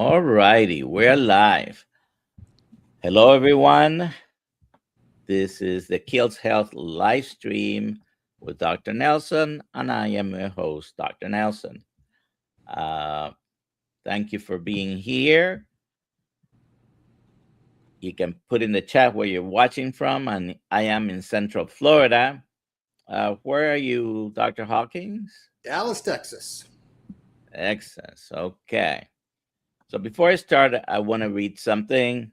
All righty, we're live. Hello, everyone. This is the Kiltz Health live stream with Dr. Nelson, and I am your host, Dr. Nelson. Uh, Thank you for being here. You can put in the chat where you're watching from, and I am in Central Florida. Where are you, Dr. Hockings? Dallas, Texas. Excellent. Okay. So before I start, I want to read something.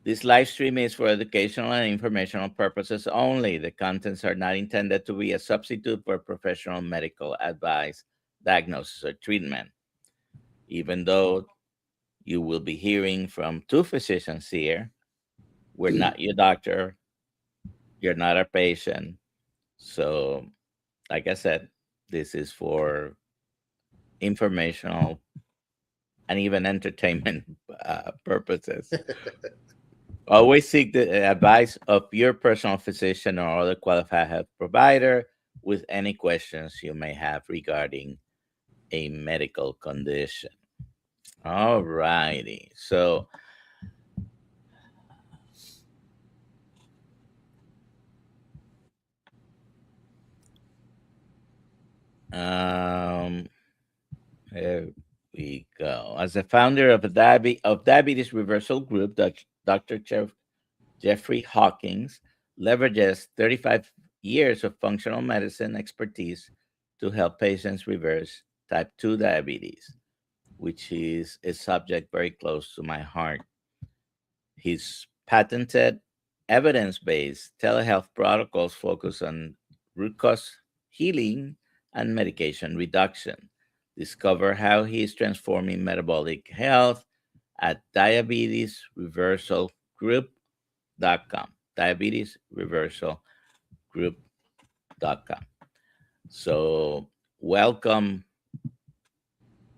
This live stream is for educational and informational purposes only. The contents are not intended to be a substitute for professional medical advice, diagnosis, or treatment. Even though you will be hearing from two physicians here, we're not your doctor, you're not our patient. So, like I said, this is for informational and even entertainment purposes. Always seek the advice of your personal physician or other qualified health provider with any questions you may have regarding a medical condition. All righty. So, here we go. As a founder of Diabetes Reversal Group, Dr. Jeffrey Hockings leverages 35 years of functional medicine expertise to help patients reverse type 2 diabetes, which is a subject very close to my heart. His patented evidence-based telehealth protocols focus on root cause healing and medication reduction. Discover how he is transforming metabolic health at diabetesreversalgroup.com. Diabetesreversalgroup.com. So, welcome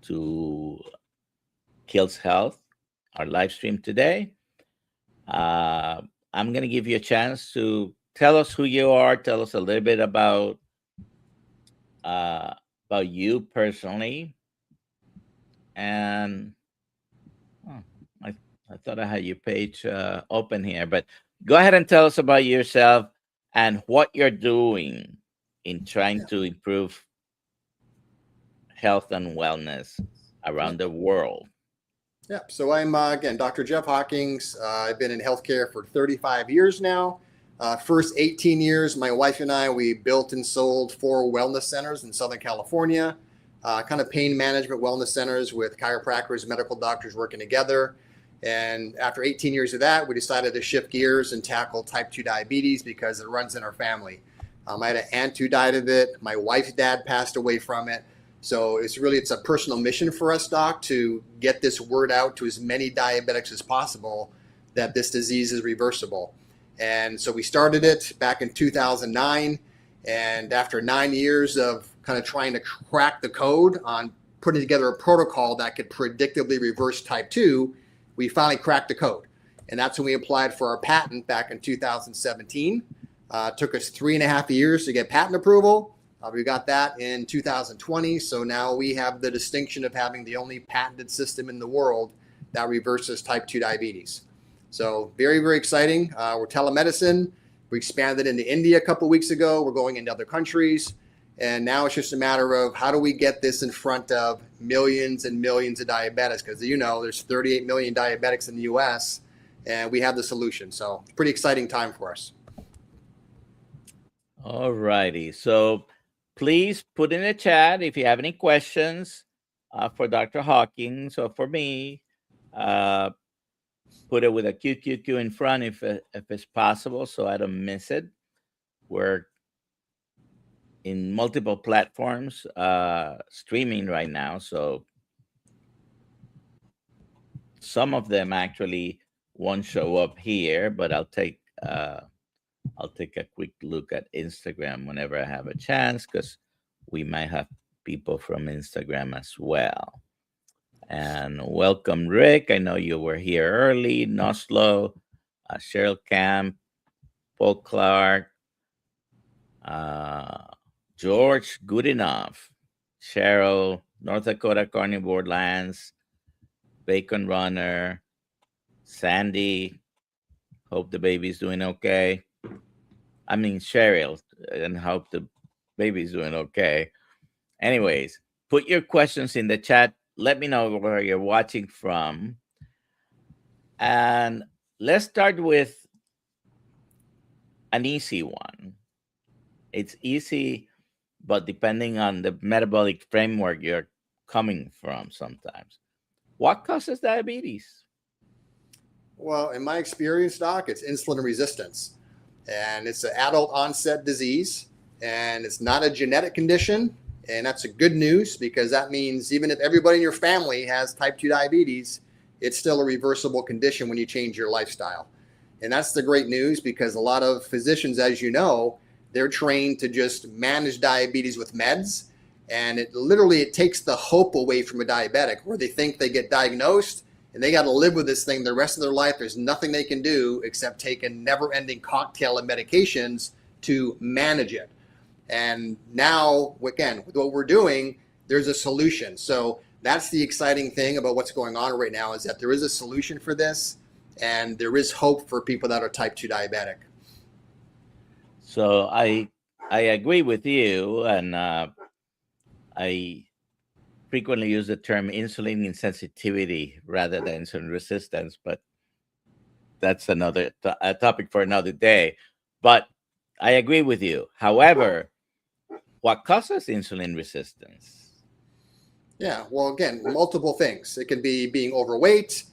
to Kiltz Health, our live stream today. I'm going to give you a chance to tell us who you are, tell us a little bit about you personally. And I thought I had your page open here, but go ahead and tell us about yourself and what you're doing in trying to improve health and wellness around the world. Yeah, so I'm, again, Dr. Jeff Hockings. I've been in healthcare for 35 years now. First 18 years, my wife and I, we built and sold 4 wellness centers in Southern California, kind of pain management wellness centers with chiropractors and medical doctors working together. And after 18 years of that, we decided to shift gears and tackle type 2 diabetes because it runs in our family. I had an aunt who died of it. My wife's dad passed away from it. So it's a personal mission for us, Doc, to get this word out to as many diabetics as possible that this disease is reversible. And so we started it back in 2009. And after 9 years of kind of trying to crack the code on putting together a protocol that could predictably reverse type 2, we finally cracked the code. And that's when we applied for our patent back in 2017. Took us 3.5 years to get patent approval. We got that in 2020. So now we have the distinction of having the only patented system in the world that reverses type 2 diabetes. So very, very exciting. We're telemedicine. We expanded into India a couple of weeks ago. We're going into other countries. And now it's just a matter of how do we get this in front of millions and millions of diabetics? Because, you know, there's 38 million diabetics in the US, and we have the solution. So pretty exciting time for us. All righty. So please put in the chat if you have any questions for Dr. Hockings or for me. Put it with a QQQ in front if it's possible so I don't miss it. We're in multiple platforms streaming right now. So some of them actually won't show up here, but I'll take a quick look at Instagram whenever I have a chance, because we might have people from Instagram as well. And welcome, Rick. I know you were here early. Noslo, Cheryl Camp, Paul Clark, George Goodenough, Cheryl, North Dakota Carnivore Lands, Bacon Runner, Sandy, hope the baby's doing okay. I mean, Cheryl, and hope the baby's doing okay. Anyways, put your questions in the chat. Let me know where you're watching from. And let's start with an easy one. It's easy, but depending on the metabolic framework you're coming from sometimes. What causes diabetes? Well, in my experience, Doc, it's insulin resistance. And it's an adult onset disease, and it's not a genetic condition. And that's a good news, because that means even if everybody in your family has type 2 diabetes, it's still a reversible condition when you change your lifestyle. And that's the great news, because a lot of physicians, as you know, they're trained to just manage diabetes with meds. And it takes the hope away from a diabetic, where they think they get diagnosed and they got to live with this thing the rest of their life. There's nothing they can do except take a never-ending cocktail of medications to manage it. And now, again, with what we're doing, there's a solution. So that's the exciting thing about what's going on right now, is that there is a solution for this, and there is hope for people that are type 2 diabetic. So I agree with you, and I frequently use the term insulin insensitivity rather than insulin resistance, but that's another a topic for another day. But I agree with you. However, what causes insulin resistance? Yeah, well, again, multiple things. It can be being overweight,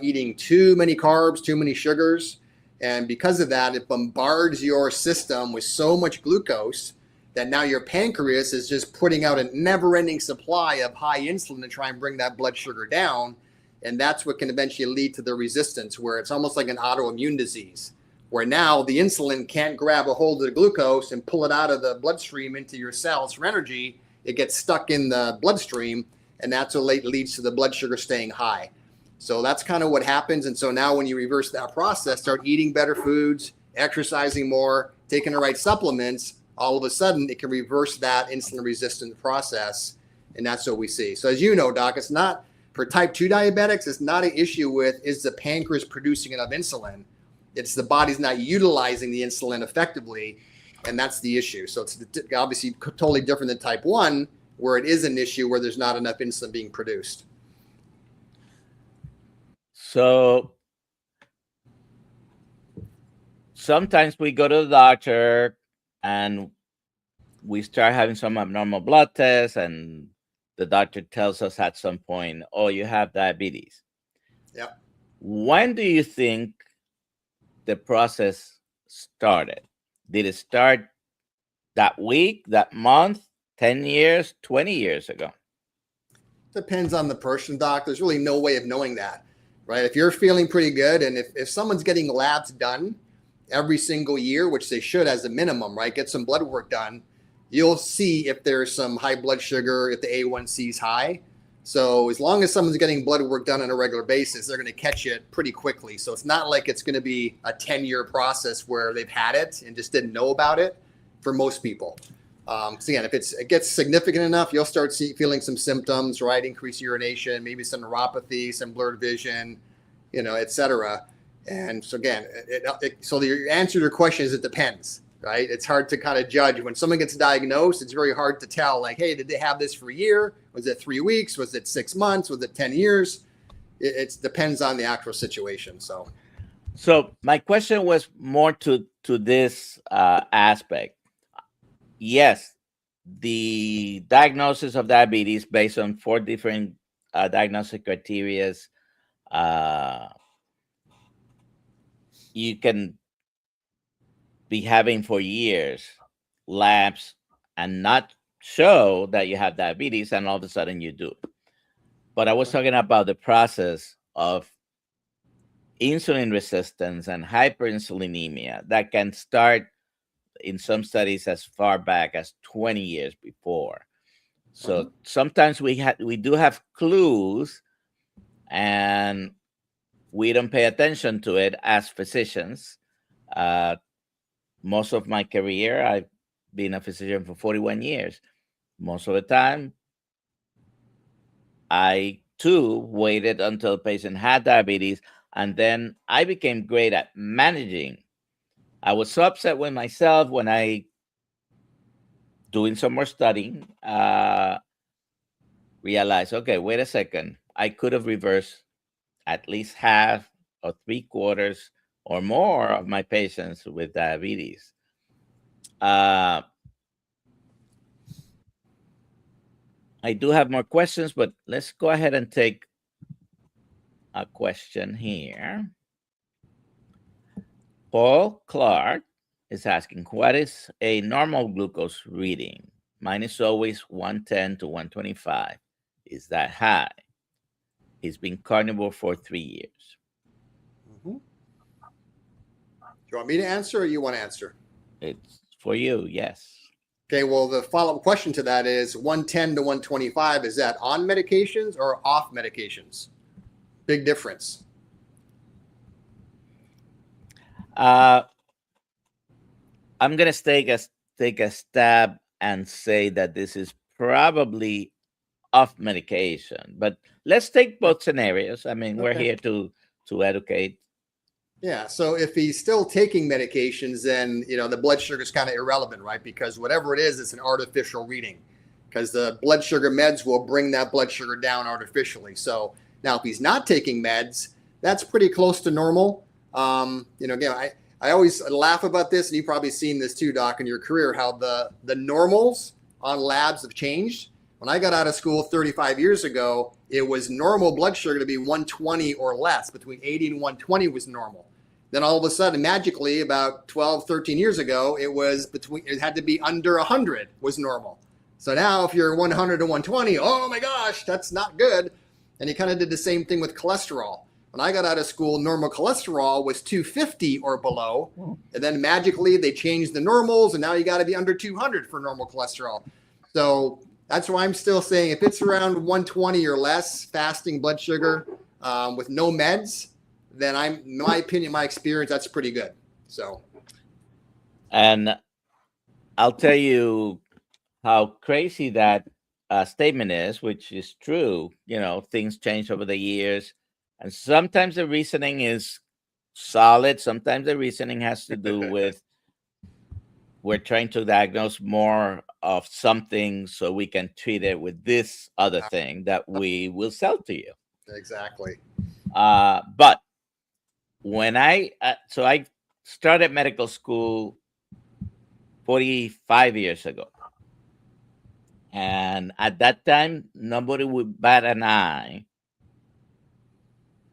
eating too many carbs, too many sugars. And because of that, it bombards your system with so much glucose that now your pancreas is just putting out a never-ending supply of high insulin to try and bring that blood sugar down. And that's what can eventually lead to the resistance, where it's almost like an autoimmune disease, where now the insulin can't grab a hold of the glucose and pull it out of the bloodstream into your cells for energy. It gets stuck in the bloodstream, and that's what leads to the blood sugar staying high. So that's kind of what happens. And so now when you reverse that process, start eating better foods, exercising more, taking the right supplements, all of a sudden it can reverse that insulin resistant process. And that's what we see. So as you know, Doc, it's not for type 2 diabetics, it's not an issue with is the pancreas producing enough insulin. It's the body's not utilizing the insulin effectively. And that's the issue. So it's obviously totally different than type 1, where it is an issue where there's not enough insulin being produced. So sometimes we go to the doctor and we start having some abnormal blood tests, and the doctor tells us at some point, oh, you have diabetes. Yep. When do you think the process started? Did it start that week, that month, 10 years, 20 years ago? Depends on the person, Doc. There's really no way of knowing that, right? If you're feeling pretty good, and if someone's getting labs done every single year, which they should as a minimum, right? Get some blood work done. You'll see if there's some high blood sugar, if the A1C is high. So as long as someone's getting blood work done on a regular basis, they're going to catch it pretty quickly. So it's not like it's going to be a 10-year process where they've had it and just didn't know about it for most people. So again, if it gets significant enough, you'll start feeling some symptoms, right? Increased urination, maybe some neuropathy, some blurred vision, et cetera. And so again, so the answer to your question is it depends, right? It's hard to kind of judge. When someone gets diagnosed, it's very hard to tell, like, hey, did they have this for a year? Was it 3 weeks? Was it 6 months? Was it 10 years? It depends on the actual situation. So my question was more to this aspect. Yes, the diagnosis of diabetes based on 4 different diagnostic criteria, you can be having for years labs and not show that you have diabetes, and all of a sudden you do. But I was talking about the process of insulin resistance and hyperinsulinemia that can start in some studies as far back as 20 years before. So sometimes we do have clues, and we don't pay attention to it as physicians. Most of my career, I've been a physician for 41 years. Most of the time, I two, waited until the patient had diabetes, and then I became great at managing. I was so upset with myself when I, doing some more studying, realized, okay, wait a second, I could have reversed at least half or three quarters or more of my patients with diabetes. I do have more questions, but let's go ahead and take a question here. Paul Clark is asking, what is a normal glucose reading? Mine is always 110 to 125. Is that high? He's been carnivore for 3 years. Mm-hmm. Do you want me to answer or you want to answer? It's for you, yes. Okay, well, the follow-up question to that is 110 to 125, is that on medications or off medications? Big difference. I'm going to take a stab and say that this is probably off medication, but let's take both scenarios. I mean, we're here to educate. Yeah, so if he's still taking medications, then the blood sugar is kind of irrelevant, right? Because whatever it is, it's an artificial reading, because the blood sugar meds will bring that blood sugar down artificially. So now, if he's not taking meds, that's pretty close to normal. Again, I always laugh about this, and you've probably seen this too, Doc, in your career, how the normals on labs have changed. When I got out of school 35 years ago, it was normal blood sugar to be 120 or less. Between 80 and 120 was normal. Then all of a sudden, magically, about 12, 13 years ago, it had to be under 100 was normal. So now if you're 100 to 120, oh my gosh, that's not good. And he kind of did the same thing with cholesterol. When I got out of school, normal cholesterol was 250 or below. And then magically they changed the normals, and now you got to be under 200 for normal cholesterol. So that's why I'm still saying if it's around 120 or less fasting blood sugar with no meds, then in my opinion, my experience, that's pretty good. So, and I'll tell you how crazy that statement is, which is true. Things change over the years, and sometimes the reasoning is solid. Sometimes the reasoning has to do with we're trying to diagnose more of something so we can treat it with this other thing that we will sell to you. Exactly. But when I started medical school 45 years ago, and at that time nobody would bat an eye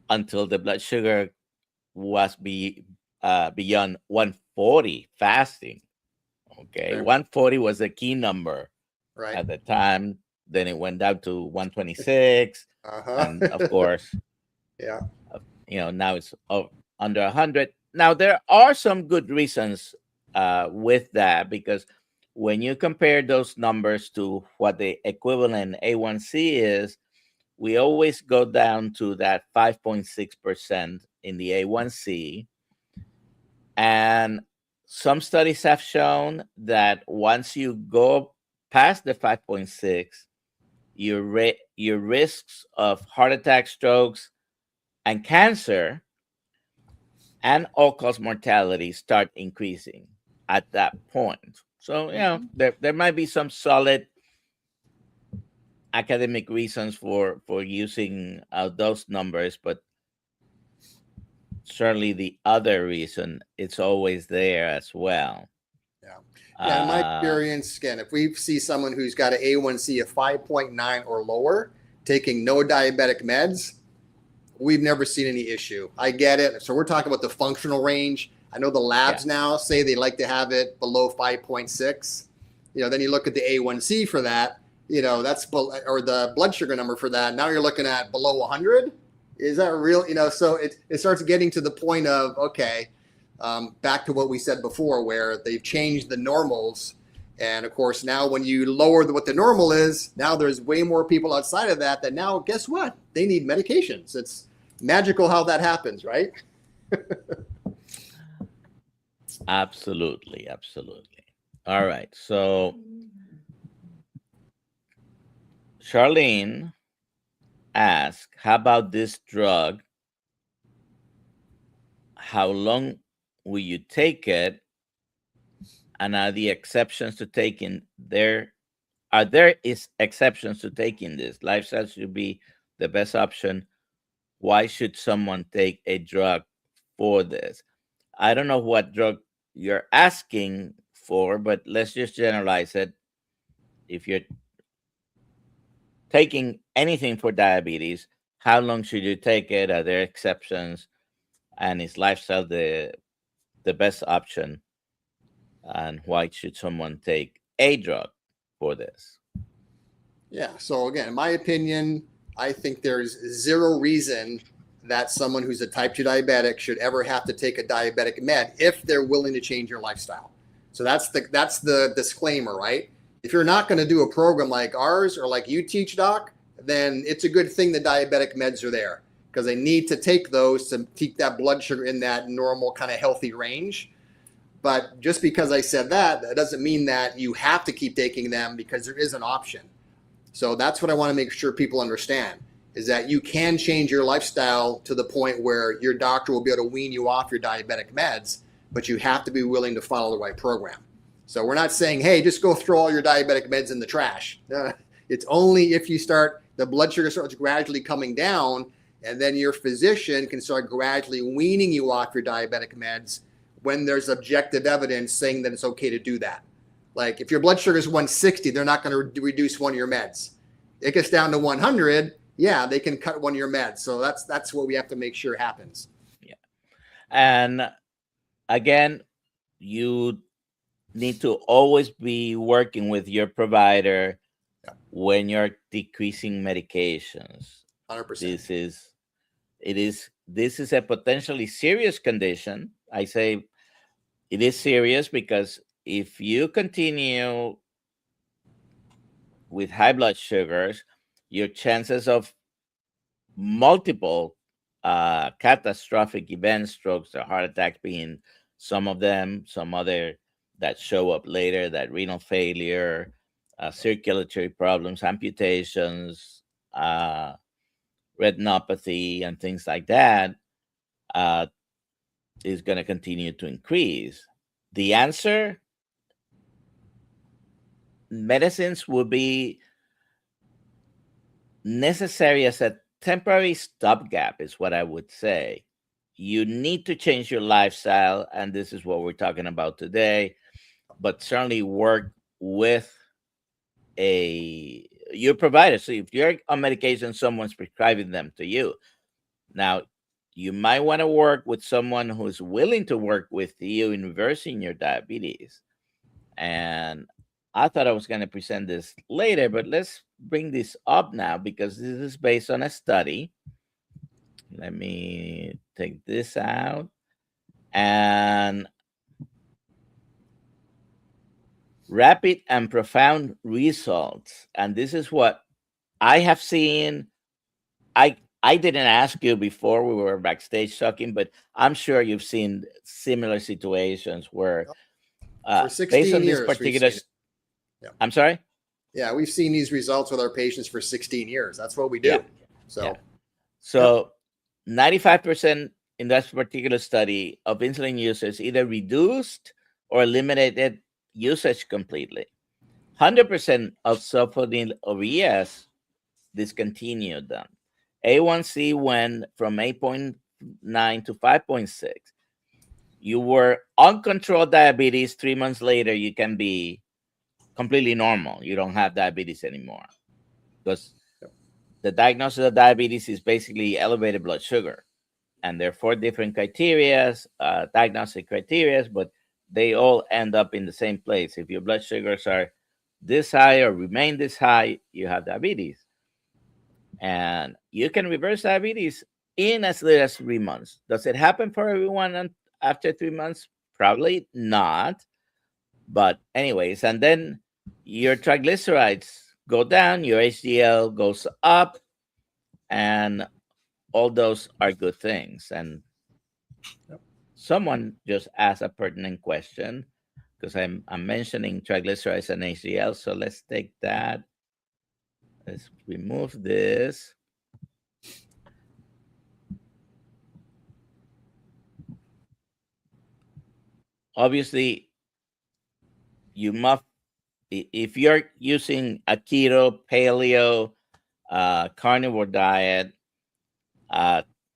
until the blood sugar was beyond 140 fasting. Okay, 140 was the key number at the time. Then it went down to 126, and of course, now it's under 100. Now there are some good reasons with that, because when you compare those numbers to what the equivalent A1C is, we always go down to that 5.6% in the A1C. And some studies have shown that once you go past the 5.6, your risks of heart attack, strokes, and cancer and all-cause mortality start increasing at that point. So, there might be some solid academic reasons for using those numbers, but certainly the other reason, it's always there as well. Yeah, in my experience, again, if we see someone who's got an A1C of 5.9 or lower, taking no diabetic meds, we've never seen any issue. I get it. So we're talking about the functional range. I know the labs now say they like to have it below 5.6. Then you look at the A1C for that, that's or the blood sugar number for that. Now you're looking at below 100. Is that real? So it starts getting to the point of, okay, back to what we said before, where they've changed the normals. And of course, now when you lower what the normal is, now there's way more people outside of that now, guess what? They need medications. It's magical how that happens, right? Absolutely. All right. So Charlene ask, how about this drug? How long will you take it? And are the exceptions to taking there? Are there is exceptions to taking this? Lifestyle should be the best option. Why should someone take a drug for this? I don't know what drug you're asking for, but let's just generalize it. If you're taking anything for diabetes, how long should you take it? Are there exceptions? And is lifestyle the best option? And why should someone take a drug for this? Yeah. So again, in my opinion, I think there's zero reason that someone who's a type 2 diabetic should ever have to take a diabetic med if they're willing to change your lifestyle. So that's the disclaimer, right? If you're not going to do a program like ours or like you teach, doc, then it's a good thing the diabetic meds are there, because they need to take those to keep that blood sugar in that normal kind of healthy range. But just because I said that, that doesn't mean that you have to keep taking them, because there is an option. So that's what I want to make sure people understand, is that you can change your lifestyle to the point where your doctor will be able to wean you off your diabetic meds, but you have to be willing to follow the right program. So we're not saying, hey, just go throw all your diabetic meds in the trash. It's only if you start, the blood sugar starts gradually coming down, and then your physician can start gradually weaning you off your diabetic meds when there's objective evidence saying that it's okay to do that. Like if your blood sugar is 160, they're not going to reduce one of your meds. It gets down to 100, yeah, they can cut one of your meds. So that's what we have to make sure happens. Yeah. And again, you need to always be working with your provider when you're decreasing medications. 100%. This is a potentially serious condition. I say it is serious because if you continue with high blood sugars, your chances of multiple catastrophic events, strokes or heart attacks being some of them, some other that show up later, that renal failure, circulatory problems, amputations, retinopathy, and things like that is going to continue to increase. The answer, medicines will be necessary as a temporary stopgap, is what I would say. You need to change your lifestyle, and this is what we're talking about today, but certainly work with your provider. So if you're on medication, someone's prescribing them to you. Now, you might want to work with someone who's willing to work with you in reversing your diabetes. And I thought I was going to present this later, but let's bring this up now because this is based on a study. Let me take this out. And rapid and profound results. And this is what I have seen. I didn't ask you before we were backstage talking, but I'm sure you've seen similar situations where for based 16 on this years, particular, yeah. I'm sorry? Yeah, we've seen these results with our patients for 16 years. That's what we do. Yeah. So, Yeah. So 95% in that particular study of insulin users either reduced or eliminated usage completely. 100% of sulfonylureas discontinued them. A1C went from 8.9 to 5.6. You were uncontrolled diabetes. 3 months later, you can be completely normal. You don't have diabetes anymore. Because the diagnosis of diabetes is basically elevated blood sugar. And there are 4 different criteria, diagnostic criteria, but they all end up in the same place. If your blood sugars are this high or remain this high, you have diabetes. And you can reverse diabetes in as little as 3 months. Does it happen for everyone after 3 months? Probably not. But anyways, and then your triglycerides go down, your HDL goes up, and all those are good things. And someone just asked a pertinent question because I'm mentioning triglycerides and HDL. So let's take that. Let's remove this. obviously you must, if you're using a keto, paleo, carnivore diet,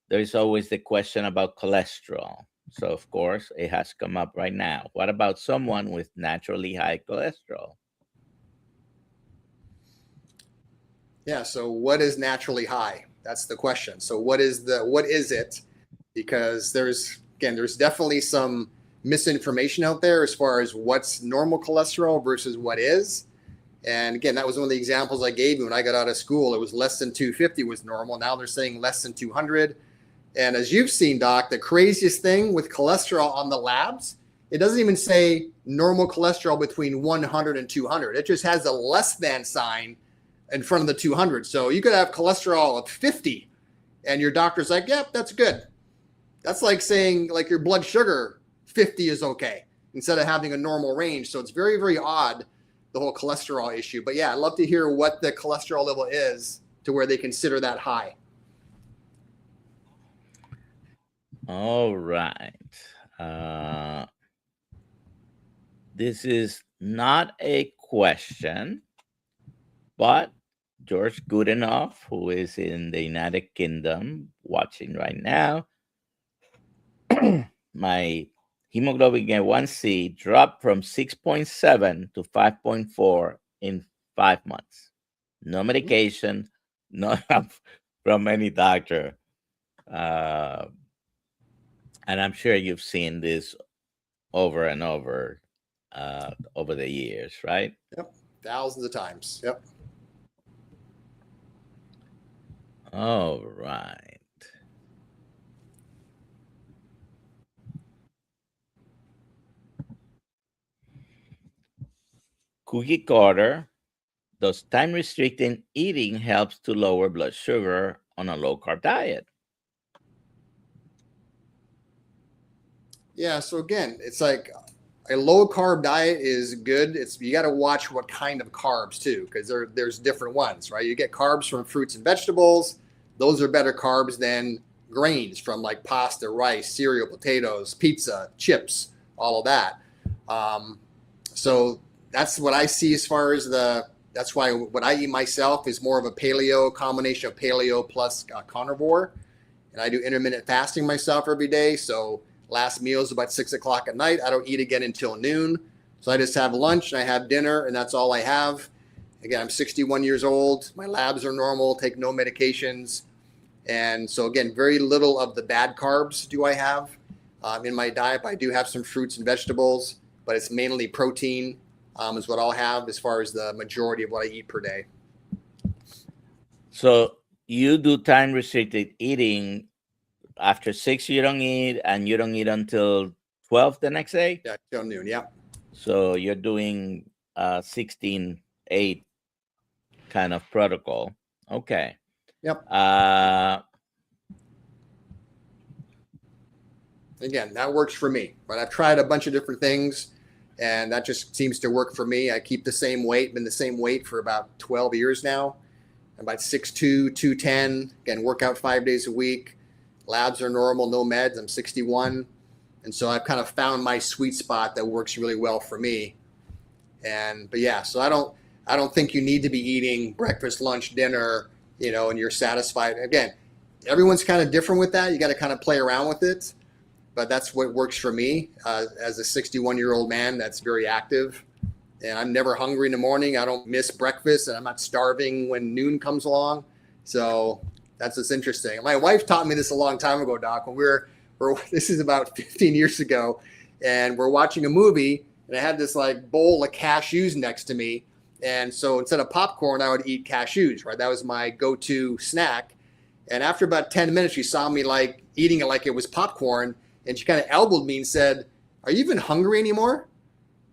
there's always the question about cholesterol. So of course it has come up right now. What about someone with naturally high cholesterol? Yeah. So what is naturally high? That's the question. So what is it? Because there's definitely some misinformation out there as far as what's normal cholesterol versus what is. And again, that was one of the examples I gave you when I got out of school. It was less than 250 was normal. Now they're saying less than 200. And as you've seen, Doc, the craziest thing with cholesterol on the labs, it doesn't even say normal cholesterol between 100 and 200. It just has a less than sign in front of the 200. So you could have cholesterol of 50 and your doctor's like, yep, that's good. That's like saying like your blood sugar 50 is okay instead of having a normal range. So it's very, very odd, the whole cholesterol issue. But yeah, I'd love to hear what the cholesterol level is to where they consider that high. All right. This is not a question, but George Goodenough, who is in the United Kingdom watching right now, my hemoglobin A1C dropped from 6.7 to 5.4 in 5 months. No medication, no help from any doctor. And I'm sure you've seen this over and over the years, right? Yep. Thousands of times. Yep. All right. Cookie Carter, does time restricting eating helps to lower blood sugar on a low carb diet? Yeah. So again, it's like a low carb diet is good. You got to watch what kind of carbs too, because there's different ones, right? You get carbs from fruits and vegetables. Those are better carbs than grains from like pasta, rice, cereal, potatoes, pizza, chips, all of that. So that's what I see as far as that's why what I eat myself is more of a paleo, combination of paleo plus carnivore. And I do intermittent fasting myself every day. So last meal is about 6 o'clock at night. I don't eat again until noon. So I just have lunch and I have dinner and that's all I have. Again, I'm 61 years old. My labs are normal, take no medications. And so again, very little of the bad carbs do I have in my diet. I do have some fruits and vegetables, but it's mainly protein is what I'll have as far as the majority of what I eat per day. So you do time restricted eating. After 6, you don't eat, and you don't eat until 12 the next day? Yeah, till noon, yeah. So you're doing 16-8 kind of protocol. Okay. Yep. Again, that works for me, right? I've tried a bunch of different things, and that just seems to work for me. I keep the same weight, been the same weight for about 12 years now. I'm about 6'2", 210. Again, work out 5 days a week. Labs are normal, no meds. I'm 61. And so I've kind of found my sweet spot that works really well for me. But yeah, so I don't think you need to be eating breakfast, lunch, dinner, and you're satisfied. Again, everyone's kind of different with that. You got to kind of play around with it, but that's what works for me as a 61-year-old man that's very active. And I'm never hungry in the morning. I don't miss breakfast, and I'm not starving when noon comes along. So that's what's interesting. My wife taught me this a long time ago, Doc, when this is about 15 years ago, and we're watching a movie, and I had this like bowl of cashews next to me. And so instead of popcorn, I would eat cashews, right? That was my go-to snack. And after about 10 minutes, she saw me like eating it like it was popcorn, and she kind of elbowed me and said, "Are you even hungry anymore?"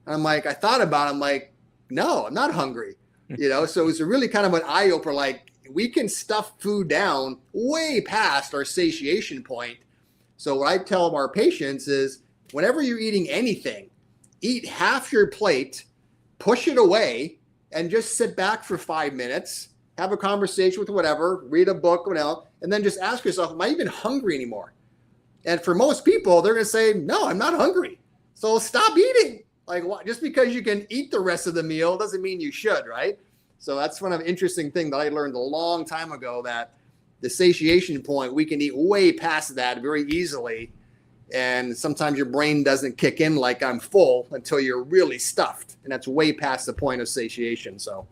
And I'm like, I thought about it. I'm like, no, I'm not hungry. So it was really kind of an eye-opener, like we can stuff food down way past our satiation point. So what I tell our patients is whenever you're eating anything, eat half your plate, push it away, and just sit back for 5 minutes, have a conversation with whatever, read a book, whatever, and then just ask yourself, am I even hungry anymore? And for most people, they're going to say, no, I'm not hungry. So stop eating. Like, just because you can eat the rest of the meal doesn't mean you should, right? So that's one of the interesting thing that I learned a long time ago, that the satiation point, we can eat way past that very easily. And sometimes your brain doesn't kick in like I'm full until you're really stuffed. And that's way past the point of satiation. So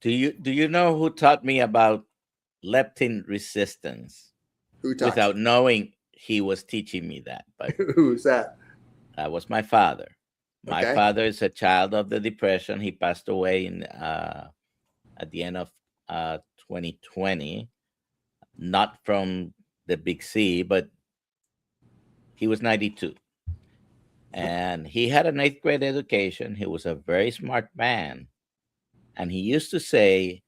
do you know who taught me about leptin resistance who taught without you? knowing he was teaching me that? But Who's that? that was my father. My Okay. father is a child of the Depression. He passed away at the end of 2020, not from the big C, but he was 92. And he had an 8th grade education. He was a very smart man. And he used to say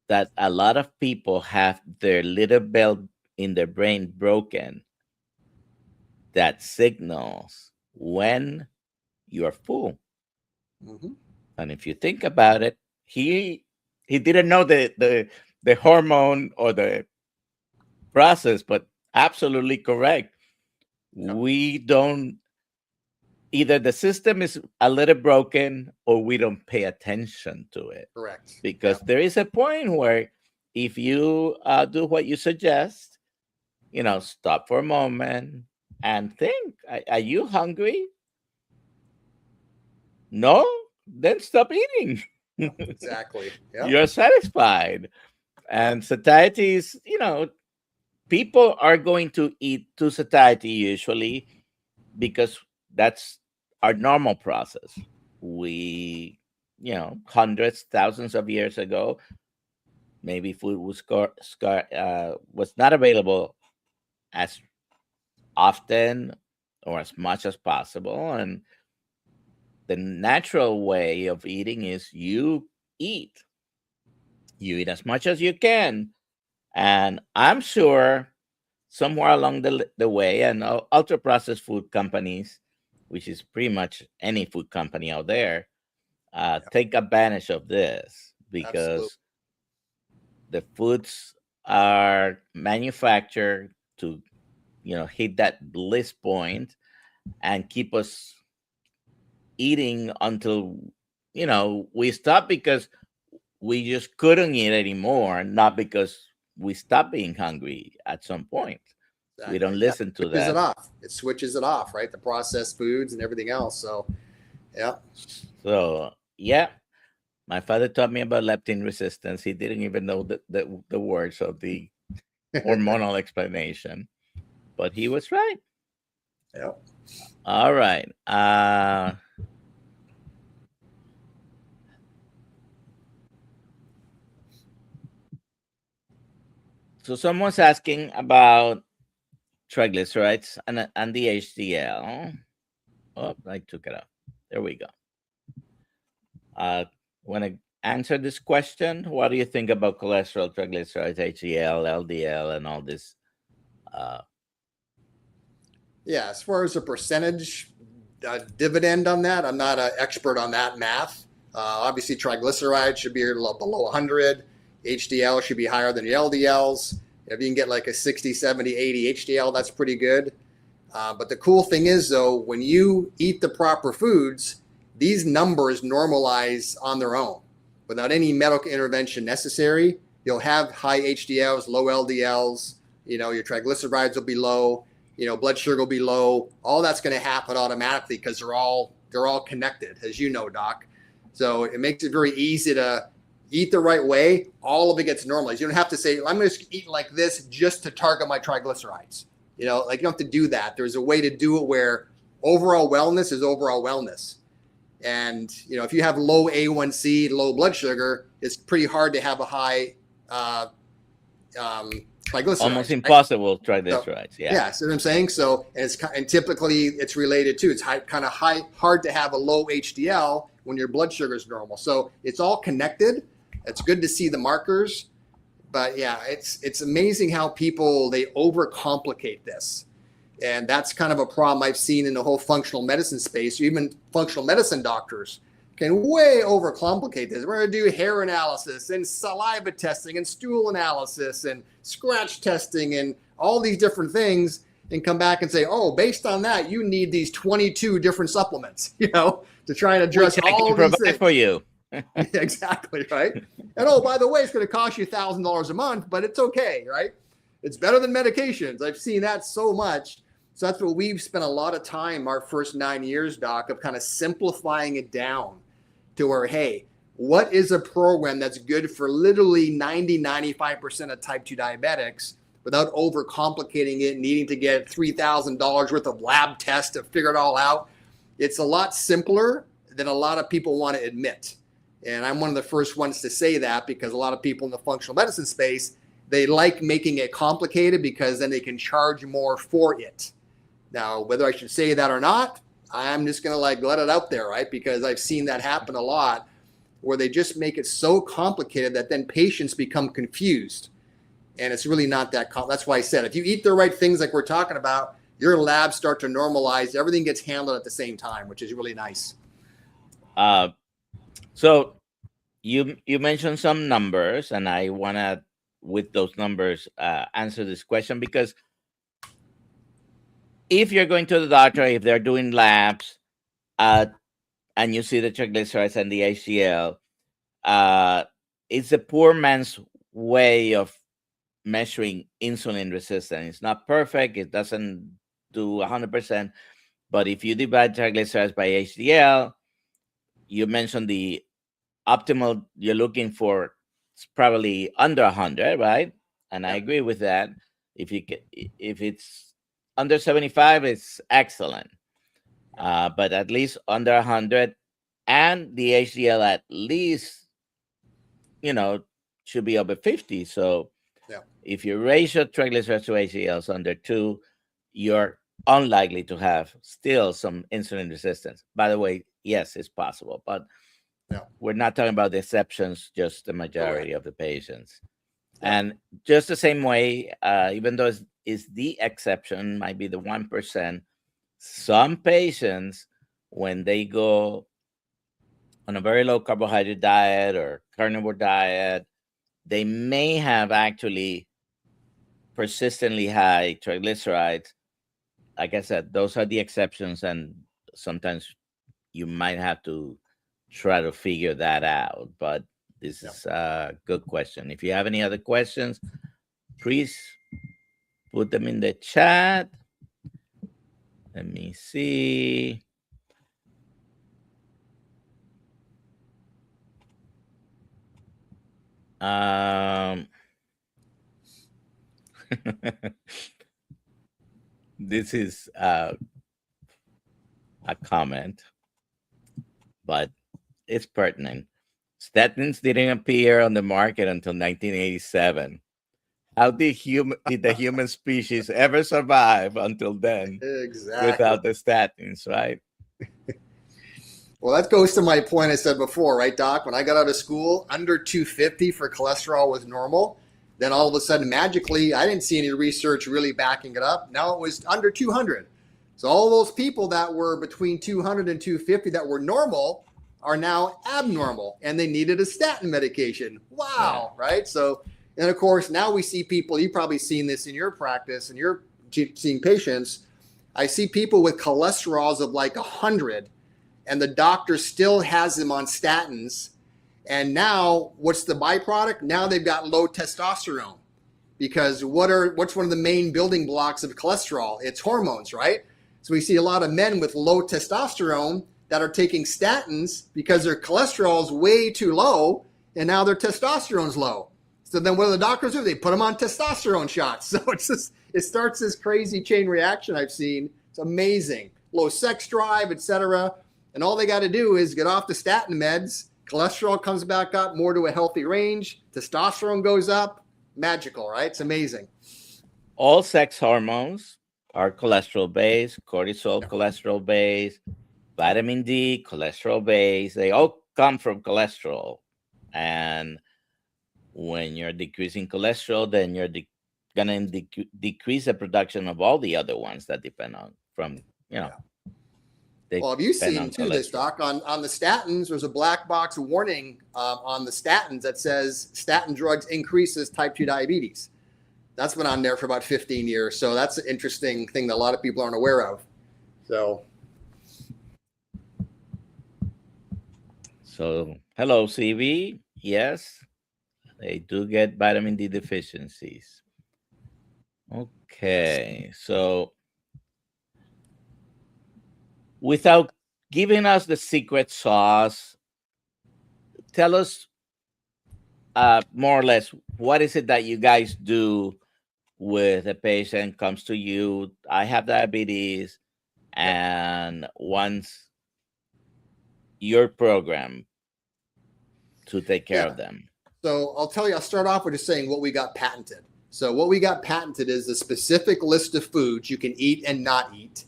that a lot of people have their little bell in their brain broken that signals when you are full. Mm-hmm. And if you think about it, he didn't know the hormone or the process, but absolutely correct. Yep. We don't, either the system is a little broken or we don't pay attention to it. Correct. Because Yep. there is a point where if you do what you suggest, stop for a moment and think, are you hungry? No? Then stop eating. Yep. Exactly. Yep. You're satisfied. And satiety is, people are going to eat to satiety usually because that's our normal process. We, hundreds, thousands of years ago, maybe food was not available as often or as much as possible. And the natural way of eating is you eat. You eat as much as you can. And I'm sure somewhere along the way, and ultra processed food companies, which is pretty much any food company out there, Yep. take advantage of this Absolutely. because the foods are manufactured to, hit that bliss point and keep us eating until, we stop because we just couldn't eat anymore, not because we stopped being hungry at some point. We don't Exactly. Yeah. listen to Switches it that. off. It switches it off, right? The processed foods and everything else. So, yeah. So, yeah, my father taught me about leptin resistance. He didn't even know the words of the hormonal explanation, but he was right. Yep. All right. So someone's asking about triglycerides and the HDL. Oh, I took it out. There we go. Want to answer this question? What do you think about cholesterol, triglycerides, HDL, LDL, and all this? Yeah. As far as a percentage dividend on that, I'm not an expert on that math. Obviously, triglycerides should be below 100. HDL should be higher than the LDLs. If you can get like a 60, 70, 80 HDL, that's pretty good. But the cool thing is, though, when you eat the proper foods, these numbers normalize on their own without any medical intervention necessary. You'll have high HDLs, low LDLs. Your triglycerides will be low. Blood sugar will be low. All that's going to happen automatically because they're all connected, as you know, Doc. So it makes it very easy to eat the right way. All of it gets normalized. You don't have to say, I'm going to eat like this just to target my triglycerides. You don't have to do that. There's a way to do it where overall wellness is overall wellness. And, if you have low A1C, low blood sugar, it's pretty hard to have a high triglycerides. Almost impossible triglycerides. So, yeah. See what I'm saying? So, and typically it's related to, it's kind of hard to have a low HDL when your blood sugar is normal. So it's all connected. It's good to see the markers. But yeah, it's amazing how people, they overcomplicate this. And that's kind of a problem I've seen in the whole functional medicine space. Even functional medicine doctors can way overcomplicate this. We're going to do hair analysis and saliva testing and stool analysis and scratch testing and all these different things. and come back and say, oh, based on that, you need these 22 different supplements, to try and address Which I all can these provide things. for you. Exactly, right? And oh, by the way, it's going to cost you $1,000 a month, but it's okay, right? It's better than medications. I've seen that so much. So that's what we've spent a lot of time our first 9 years, Doc, of kind of simplifying it down to where, hey, what is a program that's good for literally 95% of type 2 diabetics without overcomplicating it, needing to get $3,000 worth of lab tests to figure it all out? It's a lot simpler than a lot of people want to admit. And I'm one of the first ones to say that, because a lot of people in the functional medicine space, they like making it complicated because then they can charge more for it. Now, whether I should say that or not, I'm just going to let it out there, right? Because I've seen that happen a lot, where they just make it so complicated that then patients become confused. And it's really not that That's why I said, if you eat the right things like we're talking about, your labs start to normalize. Everything gets handled at the same time, which is really nice. So you mentioned some numbers, and I want to, with those numbers, answer this question, because if you're going to the doctor, if they're doing labs, and you see the triglycerides and the HDL, it's a poor man's way of measuring insulin resistance. It's not perfect. It doesn't do 100%. But if you divide triglycerides by HDL, you mentioned the optimal you're looking for, it's probably under 100, right? And I agree with that. If it's under 75, it's excellent. But at least under 100, and the HDL at least, should be over 50. So if your ratio triglycerides to HDL is under 2, you're unlikely to have still some insulin resistance. By the way, yes, it's possible, but we're not talking about the exceptions, just the majority of the patients. And just the same way, even though it's the exception, might be the 1%, some patients, when they go on a very low carbohydrate diet or carnivore diet, they may have actually persistently high triglycerides. Like I said, those are the exceptions, and sometimes you might have to try to figure that out. But this is a good question. If you have any other questions, please put them in the chat. Let me see. This is a comment, but it's pertinent. Statins didn't appear on the market until 1987. How did the human species ever survive until then? Exactly. Without the statins, right? Well, that goes to my point I said before, right, Doc? When I got out of school, under 250 for cholesterol was normal. Then all of a sudden, magically, I didn't see any research really backing it up. Now it was under 200. So all those people that were between 200 and 250 that were normal are now abnormal, and they needed a statin medication. Wow, right? So, and of course, now we see people, you've probably seen this in your practice, and you're seeing patients. I see people with cholesterols of like 100, and the doctor still has them on statins. And now what's the byproduct? Now they've got low testosterone, because what's one of the main building blocks of cholesterol? It's hormones, right? So we see a lot of men with low testosterone that are taking statins because their cholesterol is way too low, and now their testosterone's low. So then what do the doctors do? They put them on testosterone shots. So it starts this crazy chain reaction I've seen. It's amazing. Low sex drive, etc. And all they got to do is get off the statin meds. Cholesterol comes back up more to a healthy range. Testosterone goes up. Magical, right? It's amazing. All sex hormones are cholesterol based, cortisol cholesterol based, vitamin D cholesterol based. They all come from cholesterol. And when you're decreasing cholesterol, then you're going to decrease the production of all the other ones that depend on Well, have you seen too this, Doc? On the statins, there's a black box warning on the statins that says statin drugs increases type 2 diabetes. That's been on there for about 15 years. So that's an interesting thing that a lot of people aren't aware of. So hello, CV. Yes, they do get vitamin D deficiencies. Okay, so without giving us the secret sauce, tell us more or less what is it that you guys do with a patient comes to you. I have diabetes, and wants your program to take care of them. So I'll start off with just saying what we got patented. So what we got patented is a specific list of foods you can eat and not eat.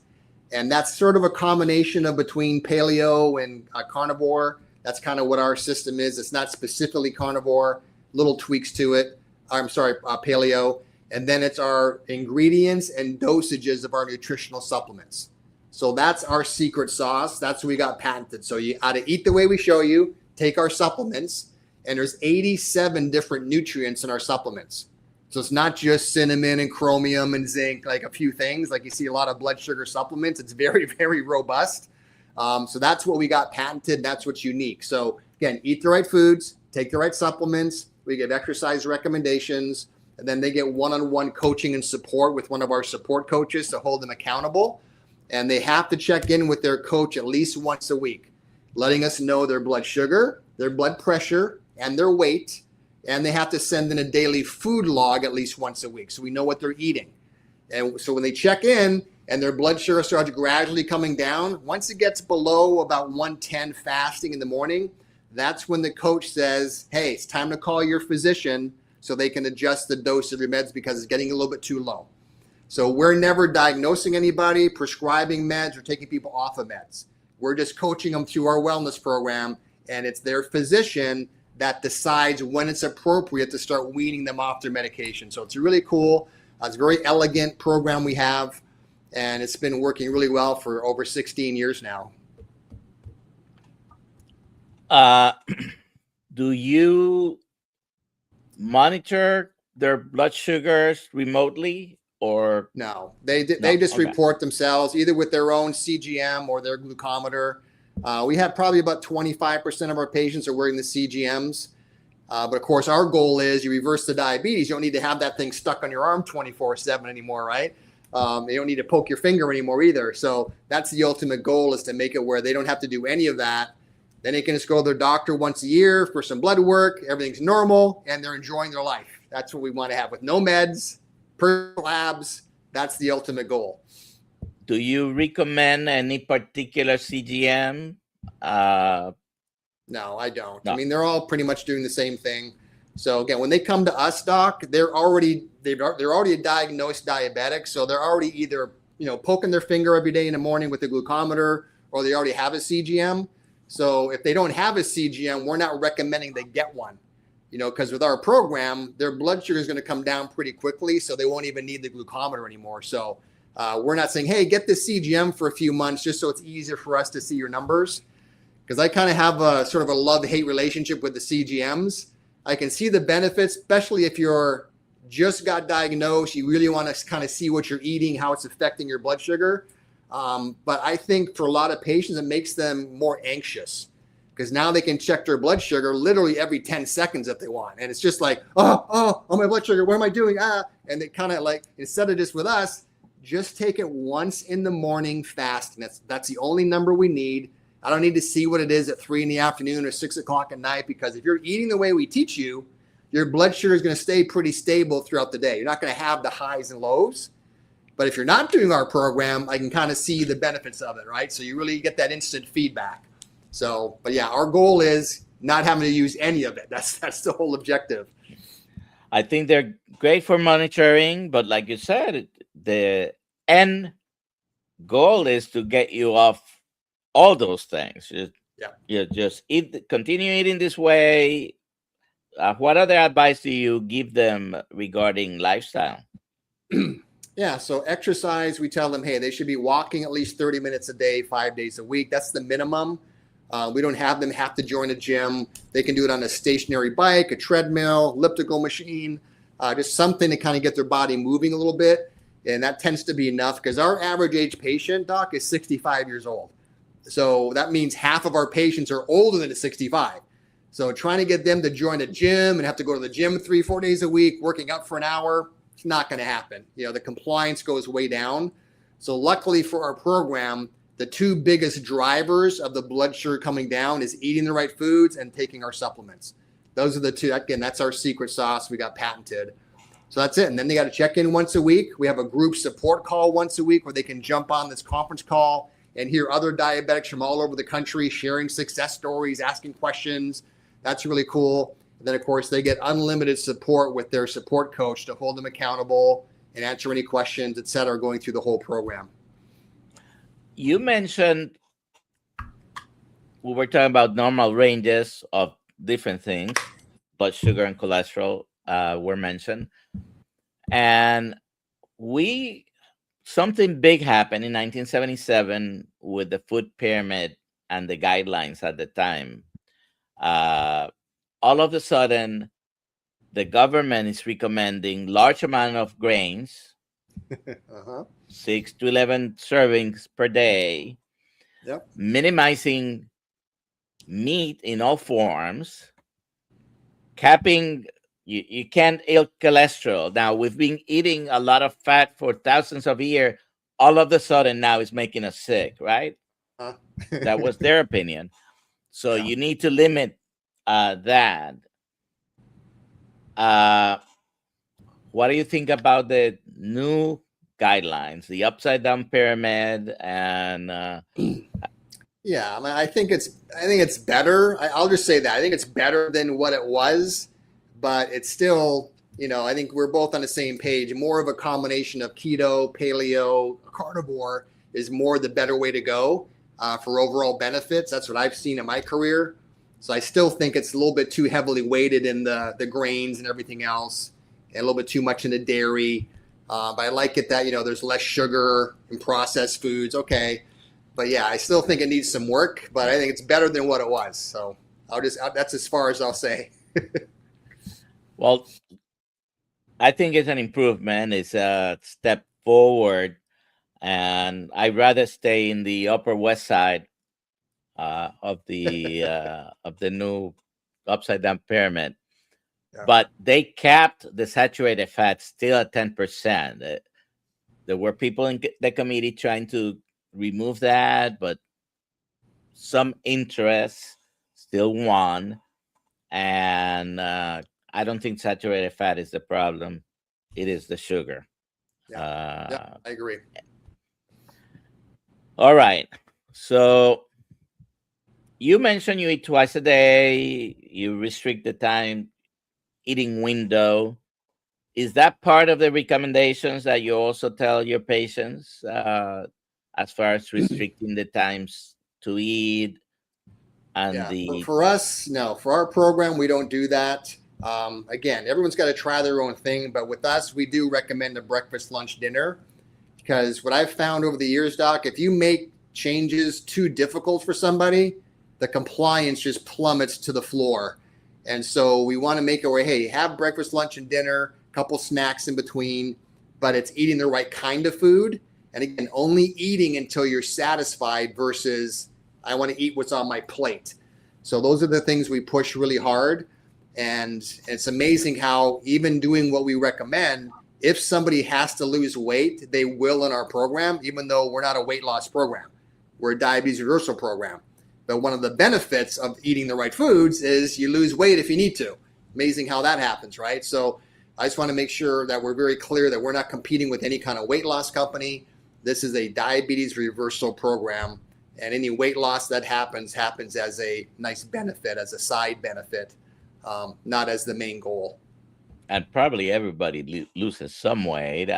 And that's sort of a combination of between paleo and carnivore. That's kind of what our system is. It's not specifically carnivore, little tweaks to it. Paleo. And then it's our ingredients and dosages of our nutritional supplements. So that's our secret sauce. That's what we got patented. So you got to eat the way we show you, take our supplements, and there's 87 different nutrients in our supplements. So it's not just cinnamon and chromium and zinc, like a few things, like you see a lot of blood sugar supplements. It's very, very robust. So that's what we got patented. That's what's unique. So again, eat the right foods, take the right supplements. We give exercise recommendations, and then they get one-on-one coaching and support with one of our support coaches to hold them accountable. And they have to check in with their coach at least once a week, letting us know their blood sugar, their blood pressure, and their weight. And they have to send in a daily food log at least once a week, so we know what they're eating. And so when they check in and their blood sugar starts gradually coming down, once it gets below about 110 fasting in the morning, that's when the coach says, hey, it's time to call your physician so they can adjust the dose of your meds because it's getting a little bit too low. So we're never diagnosing anybody, prescribing meds, or taking people off of meds. We're just coaching them through our wellness program, and it's their physician that decides when it's appropriate to start weaning them off their medication. So it's really cool. It's a very elegant program we have, and it's been working really well for over 16 years now. Do you monitor their blood sugars remotely, or no? They just report themselves either with their own CGM or their glucometer. We have probably about 25% of our patients are wearing the CGMs. But of course, our goal is you reverse the diabetes. You don't need to have that thing stuck on your arm 24/7 anymore, right? You don't need to poke your finger anymore either. So that's the ultimate goal, is to make it where they don't have to do any of that. Then they can just go to their doctor once a year for some blood work. Everything's normal, and they're enjoying their life. That's what we want to have, with no meds, per labs. That's the ultimate goal. Do you recommend any particular CGM? No, I don't. No. I mean, they're all pretty much doing the same thing. So again, when they come to us, doc, they're already a diagnosed diabetic. So they're already either, poking their finger every day in the morning with the glucometer, or they already have a CGM. So if they don't have a CGM, we're not recommending they get one, because with our program, their blood sugar is going to come down pretty quickly. So they won't even need the glucometer anymore. So we're not saying, hey, get the CGM for a few months just so it's easier for us to see your numbers. Because I kind of have a sort of a love-hate relationship with the CGMs. I can see the benefits, especially if you're just got diagnosed. You really want to kind of see what you're eating, how it's affecting your blood sugar. But I think for a lot of patients, it makes them more anxious, because now they can check their blood sugar literally every 10 seconds if they want. And it's just like, oh, my blood sugar, what am I doing? And they kind of like, instead of just with us, just take it once in the morning fast. And that's the only number we need. I don't need to see what it is at 3 p.m. or 6 o'clock at night, because if you're eating the way we teach you, your blood sugar is going to stay pretty stable throughout the day. You're not going to have the highs and lows. But if you're not doing our program, I can kind of see the benefits of it, right? So you really get that instant feedback. So, but yeah, our goal is not having to use any of it. That's the whole objective. I think they're great for monitoring, but like you said, the end goal is to get you off all those things. You just continue eating this way. What other advice do you give them regarding lifestyle? Yeah, so exercise, we tell them, hey, they should be walking at least 30 minutes a day, 5 days a week. That's the minimum. We don't have them have to join a gym. They can do it on a stationary bike, a treadmill, elliptical machine. just something to kind of get their body moving a little bit. And that tends to be enough because our average age patient, doc, is 65 years old. So that means half of our patients are older than 65. So trying to get them to join a gym and have to go to the gym 3-4 days a week, working out for an hour, it's not going to happen. The compliance goes way down. So luckily for our program, the two biggest drivers of the blood sugar coming down is eating the right foods and taking our supplements. Those are the two. Again, that's our secret sauce. We got patented. So that's it. And then they got to check in once a week. We have a group support call once a week where they can jump on this conference call and hear other diabetics from all over the country sharing success stories, asking questions. That's really cool. And then, of course, they get unlimited support with their support coach to hold them accountable and answer any questions, et cetera, going through the whole program. You mentioned we were talking about normal ranges of different things, blood sugar and cholesterol were mentioned. And something big happened in 1977 with the food pyramid and the guidelines at the time. All of a sudden, the government is recommending large amount of grains, 6 to 11 servings per day, minimizing meat in all forms, capping. You can't eat cholesterol. Now, we've been eating a lot of fat for thousands of years. All of a sudden, now it's making us sick, right? That was their opinion. So you need to limit that. What do you think about the new guidelines, the upside down pyramid, and Yeah, I think it's better. I'll just say that I think it's better than what it was, but it's still, I think we're both on the same page. More of a combination of keto, paleo, carnivore is more the better way to go for overall benefits. That's what I've seen in my career. So I still think it's a little bit too heavily weighted in the grains and everything else, and a little bit too much in the dairy. But I like it that, there's less sugar in processed foods. Okay. But yeah, I still think it needs some work, but I think it's better than what it was. So that's as far as I'll say. Well, I think it's an improvement. It's a step forward, and I'd rather stay in the Upper West Side of the new upside down pyramid. Yeah. But they capped the saturated fat still at 10%. There were people in the committee trying to remove that, but some interests still won, and I don't think saturated fat is the problem. It is the sugar. Yeah, I agree. All right. So you mentioned you eat twice a day. You restrict the time eating window. Is that part of the recommendations that you also tell your patients as far as restricting the times to eat? And for us, no. For our program, we don't do that. Again, everyone's got to try their own thing, but with us, we do recommend a breakfast, lunch, dinner, because what I've found over the years, Doc, if you make changes too difficult for somebody, the compliance just plummets to the floor. And so we want to make it where, hey, have breakfast, lunch, and dinner, a couple snacks in between, but it's eating the right kind of food. And again, only eating until you're satisfied versus I want to eat what's on my plate. So those are the things we push really hard. And it's amazing how even doing what we recommend, if somebody has to lose weight, they will in our program, even though we're not a weight loss program. We're a diabetes reversal program. But one of the benefits of eating the right foods is you lose weight if you need to. Amazing how that happens, right? So I just want to make sure that we're very clear that we're not competing with any kind of weight loss company. This is a diabetes reversal program. And any weight loss that happens as a nice benefit, as a side benefit, not as the main goal. And probably everybody loses some weight.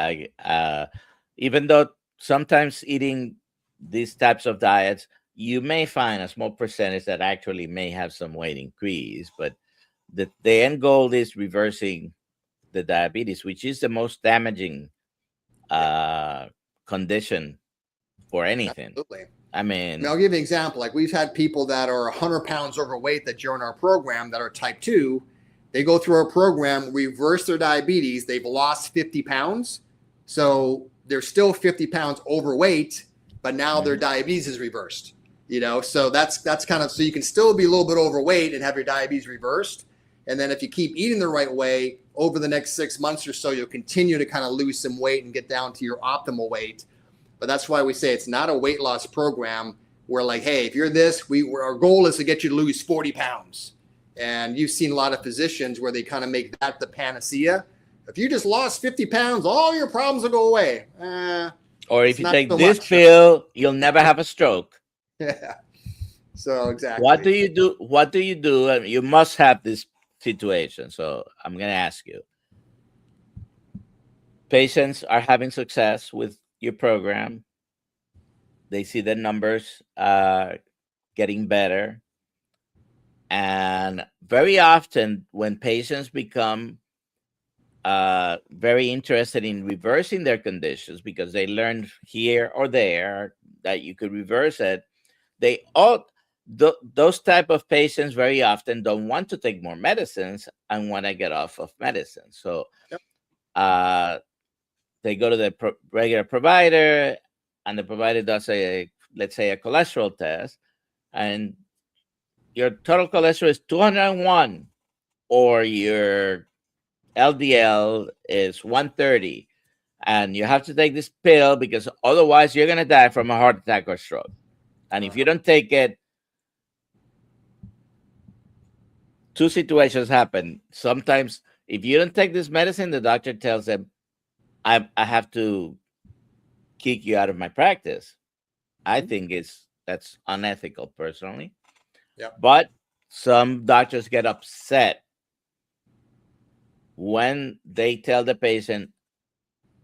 Even though sometimes eating these types of diets, you may find a small percentage that actually may have some weight increase. But the end goal is reversing the diabetes, which is the most damaging condition for anything. Absolutely. I mean, I'll give you an example. Like we've had people that are 100 pounds overweight that join our program that are type 2. They go through our program, reverse their diabetes. They've lost 50 pounds. So they're still 50 pounds overweight, but now their diabetes is reversed. So that's kind of, so you can still be a little bit overweight and have your diabetes reversed. And then if you keep eating the right way over the next 6 months or so, you'll continue to kind of lose some weight and get down to your optimal weight. But that's why we say it's not a weight loss program. We're like, hey, if you're this, our goal is to get you to lose 40 pounds. And you've seen a lot of physicians where they kind of make that the panacea. If you just lost 50 pounds, all your problems will go away. Or if you take this pill, you'll never have a stroke. Yeah. So exactly. What do you do? What do you do? I mean, you must have this situation. So I'm going to ask you. Patients are having success with your program. They see the numbers getting better. And very often when patients become very interested in reversing their conditions because they learned here or there that you could reverse it, those type of patients very often don't want to take more medicines and want to get off of medicine. So they go to the regular provider, and the provider does let's say a cholesterol test, and your total cholesterol is 201, or your LDL is 130, and you have to take this pill because otherwise you're going to die from a heart attack or stroke. And if you don't take it, two situations happen. Sometimes if you don't take this medicine, the doctor tells them, I have to kick you out of my practice. I think that's unethical personally. Yeah. But some doctors get upset when they tell the patient,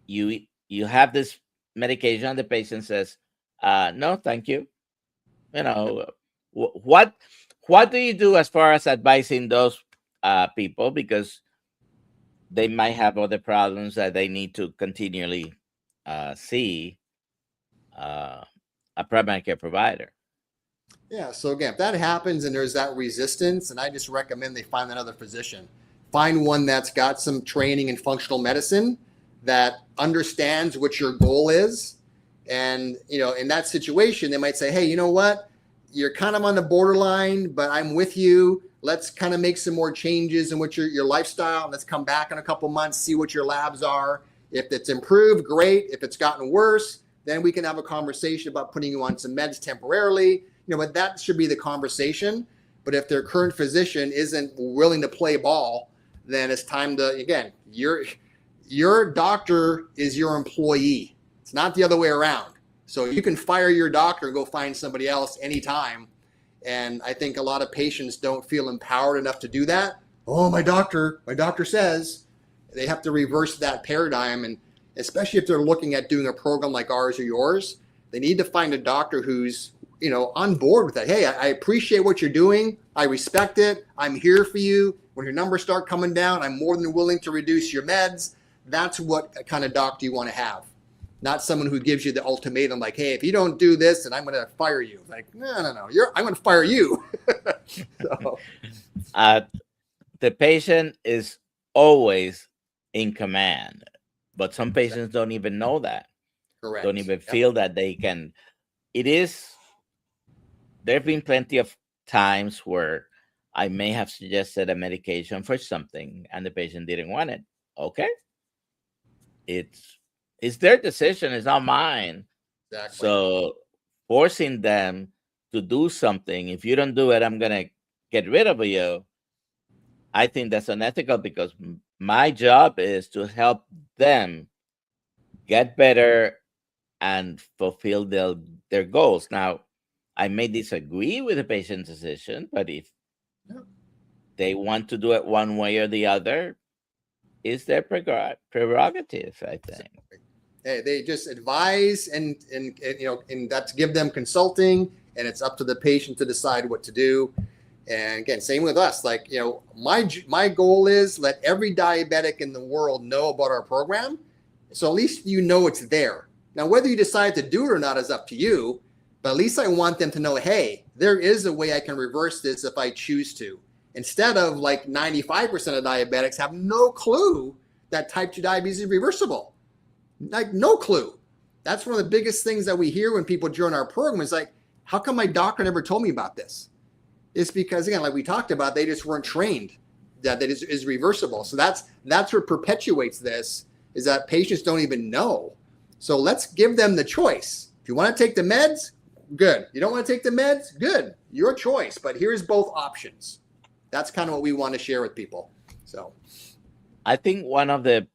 you have this medication, and the patient says, no, thank you. What do you do as far as advising those people, because they might have other problems that they need to continually see a primary care provider? Yeah. So again, if that happens and there's that resistance, and I just recommend they find another physician. Find one that's got some training in functional medicine, that understands what your goal is. And, in that situation, they might say, hey, you know what? You're kind of on the borderline, but I'm with you. Let's kind of make some more changes in what your lifestyle. Let's come back in a couple months, see what your labs are. If it's improved, great. If it's gotten worse, then we can have a conversation about putting you on some meds temporarily. But that should be the conversation. But if their current physician isn't willing to play ball, then it's time to, again, your doctor is your employee. It's not the other way around. So you can fire your doctor and go find somebody else anytime. And I think a lot of patients don't feel empowered enough to do that. Oh, my doctor says. They have to reverse that paradigm. And especially if they're looking at doing a program like ours or yours, they need to find a doctor who's, on board with that. Hey, I appreciate what you're doing. I respect it. I'm here for you. When your numbers start coming down, I'm more than willing to reduce your meds. That's what kind of doctor you want to have. Not someone who gives you the ultimatum like, hey, if you don't do this, then I'm going to fire you. Like, no. I'm going to fire you. So. The patient is always in command, but some patients don't even know that. Correct. Don't even feel that they can. There have been plenty of times where I may have suggested a medication for something and the patient didn't want it. Okay. It's their decision. It's not mine. Exactly. So forcing them to do something, if you don't do it, I'm going to get rid of you. I think that's unethical, because my job is to help them get better and fulfill their goals. Now, I may disagree with the patient's decision, but if they want to do it one way or the other, it's their prerogative, I think. Hey, they just advise and that's give them consulting, and it's up to the patient to decide what to do. And again, same with us. Like, my goal is let every diabetic in the world know about our program. So at least it's there. Now, whether you decide to do it or not is up to you. But at least I want them to know, hey, there is a way I can reverse this if I choose to. instead of like 95% of diabetics have no clue that type 2 diabetes is reversible. Like no clue. That's one of the biggest things that we hear when people join our program is like, how come my doctor never told me about this? It's because, again, like we talked about, they just weren't trained that it is reversible. So that's what perpetuates this, is that patients don't even know. So let's give them the choice. If you want to take the meds, good. You don't want to take the meds, good. Your choice. But here's both options. That's kind of what we want to share with people. So I think one of the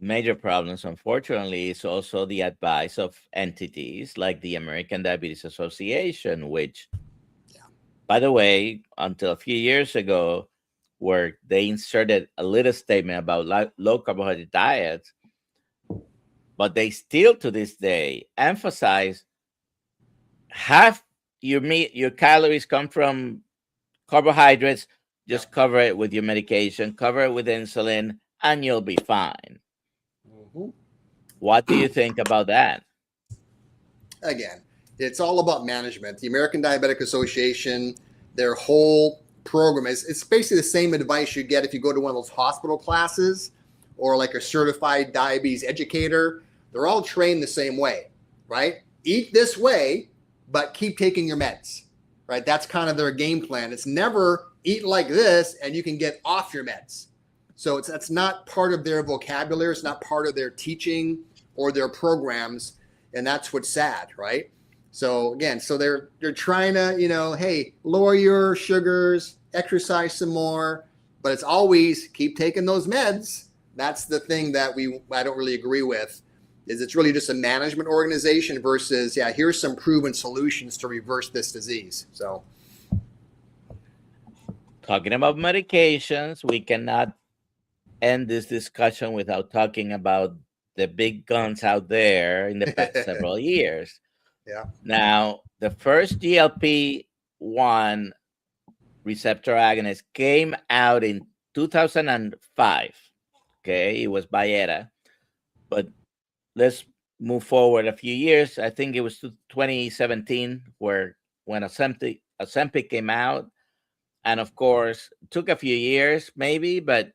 major problems, unfortunately, is also the advice of entities like the American Diabetes Association, which, by the way, until a few years ago, where they inserted a little statement about low carbohydrate diets, but they still to this day emphasize half your calories come from carbohydrates. Just cover it with your medication, cover it with insulin, and you'll be fine. What do you think about that? Again, it's all about management. The American Diabetic Association, their whole program it's basically the same advice you get if you go to one of those hospital classes or like a certified diabetes educator. They're all trained the same way, right? Eat this way, but keep taking your meds, right? That's kind of their game plan. It's never eat like this and you can get off your meds. So that's not part of their vocabulary. It's not part of their teaching or their programs. And that's what's sad, right? So again, so they're trying to, hey, lower your sugars, exercise some more, but it's always keep taking those meds. That's the thing that I don't really agree with, is it's really just a management organization versus, here's some proven solutions to reverse this disease. So talking about medications, we cannot end this discussion without talking about the big guns out there in the past several years. Yeah. Now, the first GLP-1 receptor agonist came out in 2005. Okay, it was Byetta. But let's move forward a few years. I think it was 2017 when Ozempic came out. And of course, it took a few years maybe, but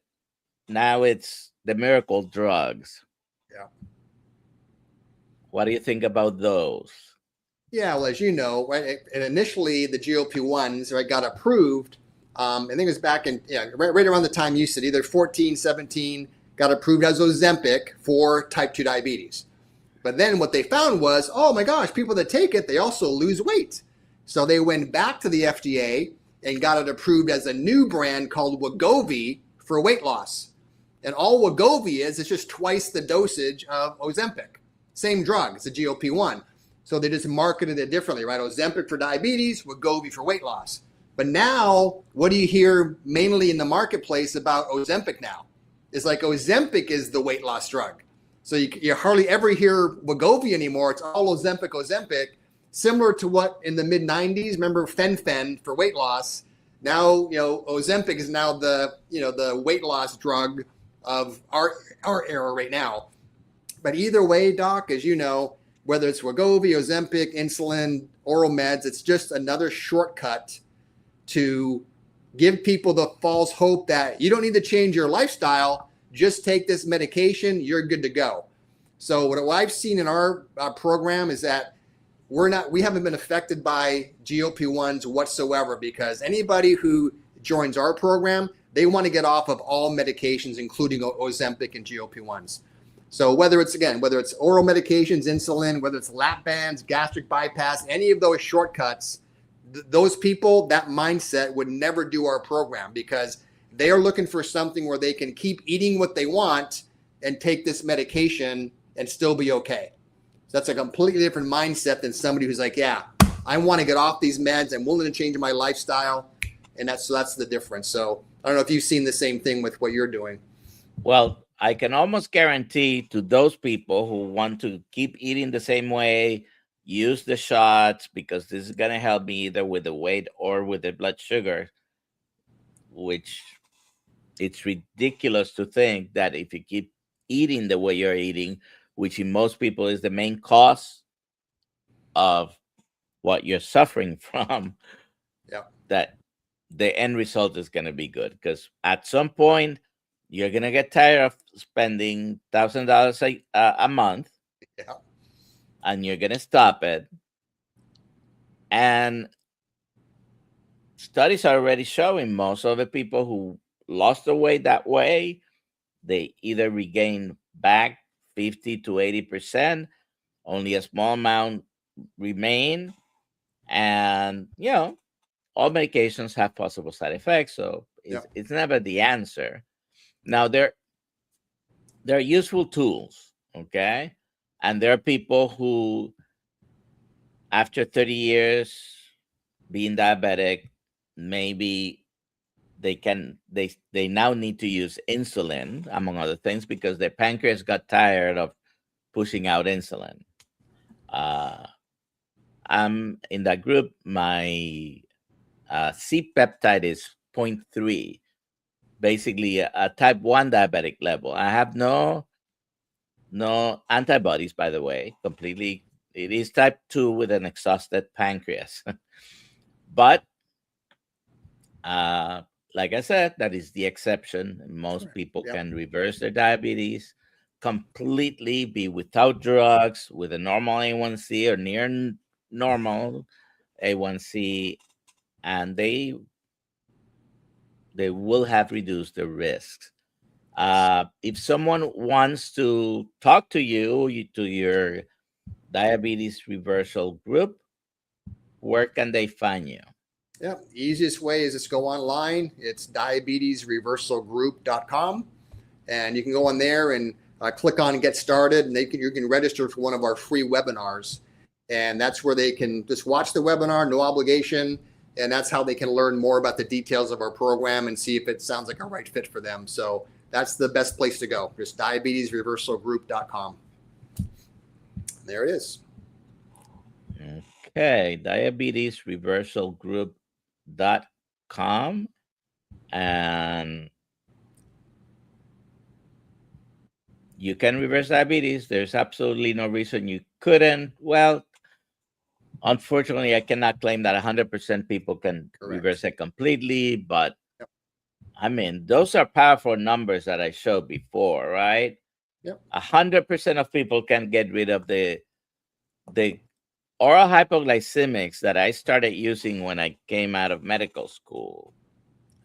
now it's the miracle drugs. Yeah. What do you think about those? Yeah, well, as you know, right, and initially the GLP-1s got approved. I think it was back in, right around the time you said, either 14, 17, got approved as Ozempic for type 2 diabetes. But then what they found was, oh my gosh, people that take it, they also lose weight. So they went back to the FDA and got it approved as a new brand called Wegovy for weight loss. And all Wegovy is just twice the dosage of Ozempic. Same drug, it's a GLP-1. So they just marketed it differently, right? Ozempic for diabetes, Wegovy for weight loss. But now, what do you hear mainly in the marketplace about Ozempic now? It's like Ozempic is the weight loss drug. So you hardly ever hear Wegovy anymore. It's all Ozempic, similar to what in the mid-90s, remember Fen for weight loss. Now, Ozempic is now the weight loss drug of our era right now. But either way, Doc, as you know, whether it's Wegovy, Ozempic, insulin, oral meds, it's just another shortcut to give people the false hope that you don't need to change your lifestyle. Just take this medication, you're good to go. So what I've seen in our program is that we haven't been affected by GLP-1s whatsoever, because anybody who joins our program, they want to get off of all medications, including Ozempic and GLP-1s. So whether it's oral medications, insulin, whether it's lap bands, gastric bypass, any of those shortcuts, those people, that mindset would never do our program, because they are looking for something where they can keep eating what they want and take this medication and still be okay. So that's a completely different mindset than somebody who's like, I want to get off these meds. I'm willing to change my lifestyle. And that's the difference. So I don't know if you've seen the same thing with what you're doing. Well, I can almost guarantee to those people who want to keep eating the same way, use the shots, because this is going to help me either with the weight or with the blood sugar, which it's ridiculous to think that if you keep eating the way you're eating, which in most people is the main cause of what you're suffering from, that the end result is going to be good, because at some point you're going to get tired of spending $1,000 a month, Yeah. and you're going to stop it. And studies are already showing most of the people who lost the weight that way, they either regain back 50 to 80%, only a small amount remain. And, all medications have possible side effects, so Yep. it's never the answer. Now, they're useful tools, okay? And there are people who, after 30 years being diabetic, maybe they now need to use insulin, among other things, because their pancreas got tired of pushing out insulin. I'm in that group. My C peptide is 0.3, basically a type 1 diabetic level. I have no antibodies, by the way, completely. It is type 2 with an exhausted pancreas. But like I said, that is the exception. Most Correct. people Yep. can reverse their diabetes completely, be without drugs, with a normal A1C or near normal A1C, and they will have reduced the risks. If someone wants to talk to to your diabetes reversal group, where can they find you? Yeah, easiest way is just go online. It's diabetesreversalgroup.com, and you can go on there and click on get started, and you can register for one of our free webinars, and that's where they can just watch the webinar, no obligation, and that's how they can learn more about the details of our program and see if it sounds like a right fit for them. So that's the best place to go. Just diabetesreversalgroup.com. There it is. Okay, diabetesreversalgroup.com, and you can reverse diabetes. There's absolutely no reason you couldn't. Well, unfortunately, I cannot claim that 100% people can reverse it completely, but Yep. I mean, those are powerful numbers that I showed before, right? Yep. 100% of people can get rid of the oral hypoglycemics that I started using when I came out of medical school.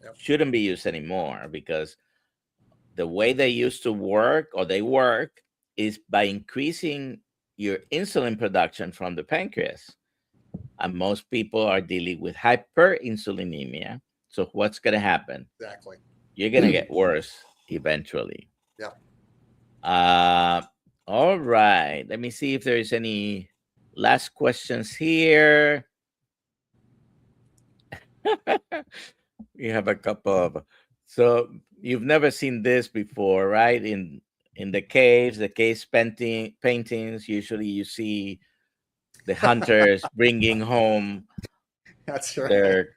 Yep. Shouldn't be used anymore, because the way they used to work, or they work, is by increasing your insulin production from the pancreas. And most people are dealing with hyperinsulinemia. So what's going to happen? Exactly. You're going to get worse eventually. Yeah. All right. Let me see if there's any last questions here. We have a couple of. So you've never seen this before, right? In the caves, the cave paintings, usually you see the hunters bringing home That's right. their.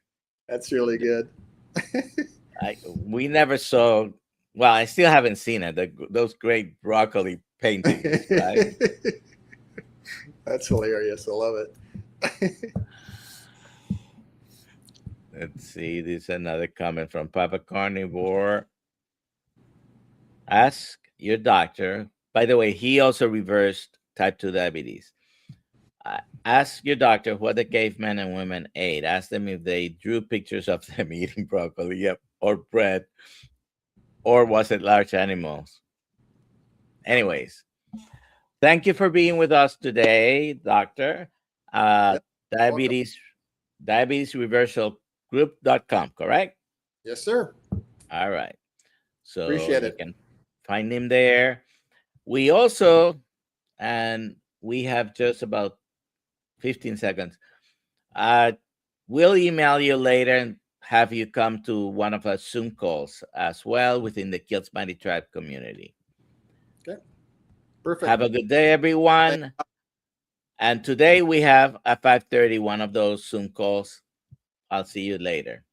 That's really good. We never saw. Well, I still haven't seen it. Those great broccoli paintings, right? That's hilarious. I love it. Let's see. This is another comment from Papa Carnivore. Ask your doctor. By the way, he also reversed type 2 diabetes. Ask your doctor what the cavemen and women ate. Ask them if they drew pictures of them eating broccoli, or bread, or was it large animals? Anyways, thank you for being with us today, doctor. Diabetes diabetesreversalgroup.com, correct? Yes, sir. All right. So Appreciate you it. can find him there. We also, and we have just about 15 seconds. We'll email you later and have you come to one of our Zoom calls as well within the Kiltz Mighty Tribe community. Okay. Perfect. Have a good day, everyone. And today we have at 5:30 one of those Zoom calls. I'll see you later.